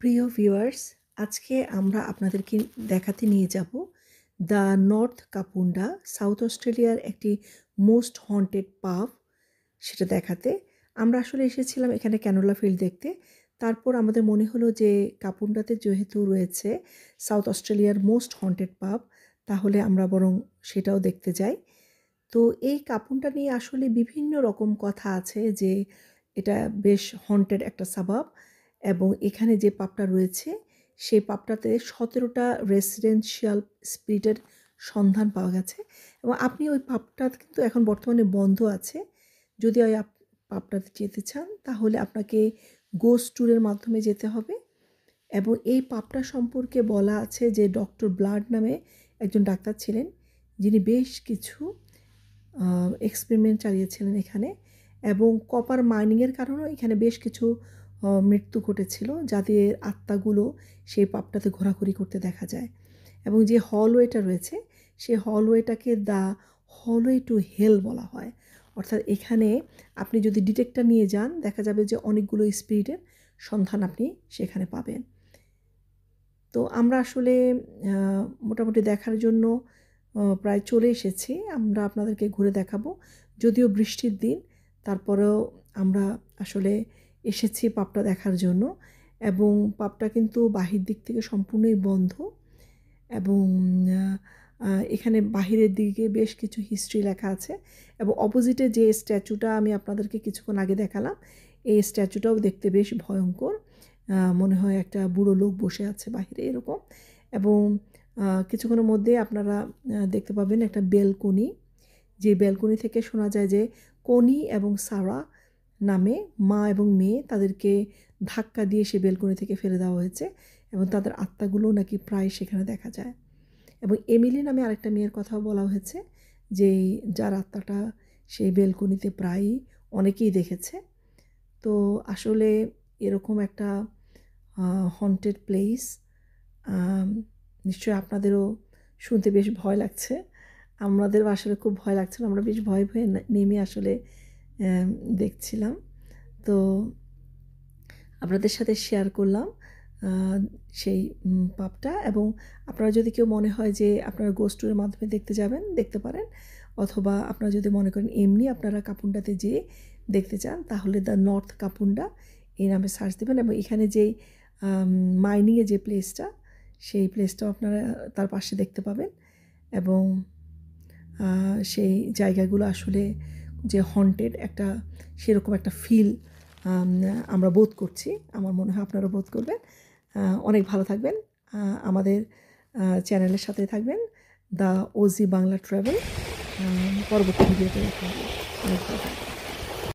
প্রিয় ভিউয়ার্স, আজকে আমরা আপনাদেরকে দেখাতে নিয়ে যাব দ্য নর্থ কাপুন্ডা, সাউথ অস্ট্রেলিয়ার একটি মোস্ট হন্টেড পাব। সেটা দেখাতে আমরা আসলে এসেছিলাম এখানে ক্যানোলা ফিল্ড দেখতে। তারপর আমাদের মনে হলো যে কাপুন্ডাতে যেহেতু রয়েছে সাউথ অস্ট্রেলিয়ার মোস্ট হন্টেড পাব, তাহলে আমরা বরং সেটাও দেখতে যাই। তো এই কাপুন্ডা নিয়ে আসলে বিভিন্ন রকম কথা আছে যে এটা বেশ হন্টেড একটা সাবাব, এবং এখানে যে পাবটা রয়েছে সেই পাবটাতে 17টা রেসিডেন্সিয়াল স্পিরিটের সন্ধান পাওয়া গেছে, এবং আপনি ওই পাবটা কিন্তু এখন বর্তমানে বন্ধ আছে। যদি ওই পাবটাতে যেতে চান তাহলে আপনাকে গোস্ট ট্যুরের মাধ্যমে যেতে হবে। এবং এই পাবটা সম্পর্কে বলা আছে যে ডক্টর ব্লাড নামে একজন ডাক্তার ছিলেন, যিনি বেশ কিছু এক্সপেরিমেন্ট চালিয়েছিলেন এখানে, এবং কপার মাইনিংয়ের কারণেও এখানে বেশ কিছু মৃত্যু ঘটেছিল, যাদের আত্মাগুলো সেই পাবটাতে ঘোরাঘুরি করতে দেখা যায়। এবং যে হলওয়েটা রয়েছে সেই হলওয়েটাকে দ্য হলওয়ে টু হেল বলা হয়। অর্থাৎ এখানে আপনি যদি ডিটেক্টর নিয়ে যান, দেখা যাবে যে অনেকগুলো স্পিরিটের সন্ধান আপনি সেখানে পাবেন। তো আমরা আসলে মোটামুটি দেখার জন্য প্রায় চলে এসেছি। আমরা আপনাদেরকে ঘুরে দেখাবো, যদিও বৃষ্টির দিন, তারপরেও আমরা আসলে এসেছি পাবটা দেখার জন্য। এবং পাবটা কিন্তু বাহির দিক থেকে সম্পূর্ণই বন্ধ, এবং এখানে বাহিরের দিকে বেশ কিছু হিস্ট্রি লেখা আছে। এবং অপোজিটে যে স্ট্যাচুটা আমি আপনাদেরকে কিছুক্ষণ আগে দেখালাম, এই স্ট্যাচুটাও দেখতে বেশ ভয়ঙ্কর। মনে হয় একটা বুড়ো লোক বসে আছে বাহিরে এরকম। এবং কিছুক্ষণের মধ্যে আপনারা দেখতে পাবেন একটা বেলকনি, যে বেলকনি থেকে শোনা যায় যে কনি এবং সারা নামে মা এবং মেয়ে, তাদেরকে ধাক্কা দিয়ে সে বেলকনি থেকে ফেলে দেওয়া হয়েছে, এবং তাদের আত্মাগুলো নাকি প্রায় সেখানে দেখা যায়। এবং এমিলি নামে আরেকটা মেয়ের কথাও বলা হয়েছে, যে যার আত্মাটা সেই বেলকনিতে প্রায়ই অনেকেই দেখেছে। তো আসলে এরকম একটা হন্টেড প্লেস নিশ্চয়ই আপনাদেরও শুনতে বেশ ভয় লাগছে। আমাদেরও আসলে খুব ভয় লাগছিল, আমরা বেশ ভয়ে ভয়ে নেমে আসলে দেখছিলাম। তো আপনাদের সাথে শেয়ার করলাম সেই পাবটা। এবং আপনারা যদি কেউ মনে হয় যে আপনারা গোস্ট ট্যুরের মাধ্যমে দেখতে যাবেন, দেখতে পারেন। অথবা আপনারা যদি মনে করেন এমনি আপনারা কাপুন্ডাতে যেয়ে দেখতে চান, তাহলে দ্য নর্থ কাপুন্ডা এই নামে সার্চ দেবেন। এবং এখানে যেই মাইনিংয়ে যে প্লেসটা, সেই প্লেসটাও আপনারা তার পাশে দেখতে পাবেন। এবং সেই জায়গাগুলো আসলে যে হন্টেড একটা, সেরকম একটা ফিল আমরা বোধ করছি। আমার মনে হয় আপনারা বোধ করবেন। অনেক ভালো থাকবেন, আমাদের চ্যানেলের সাথে থাকবেন, দ্য ওজি বাংলা ট্রাভেল। পরবর্তী ভিডিওতে দেখা হবে। অনেক ভালো থাকবেন।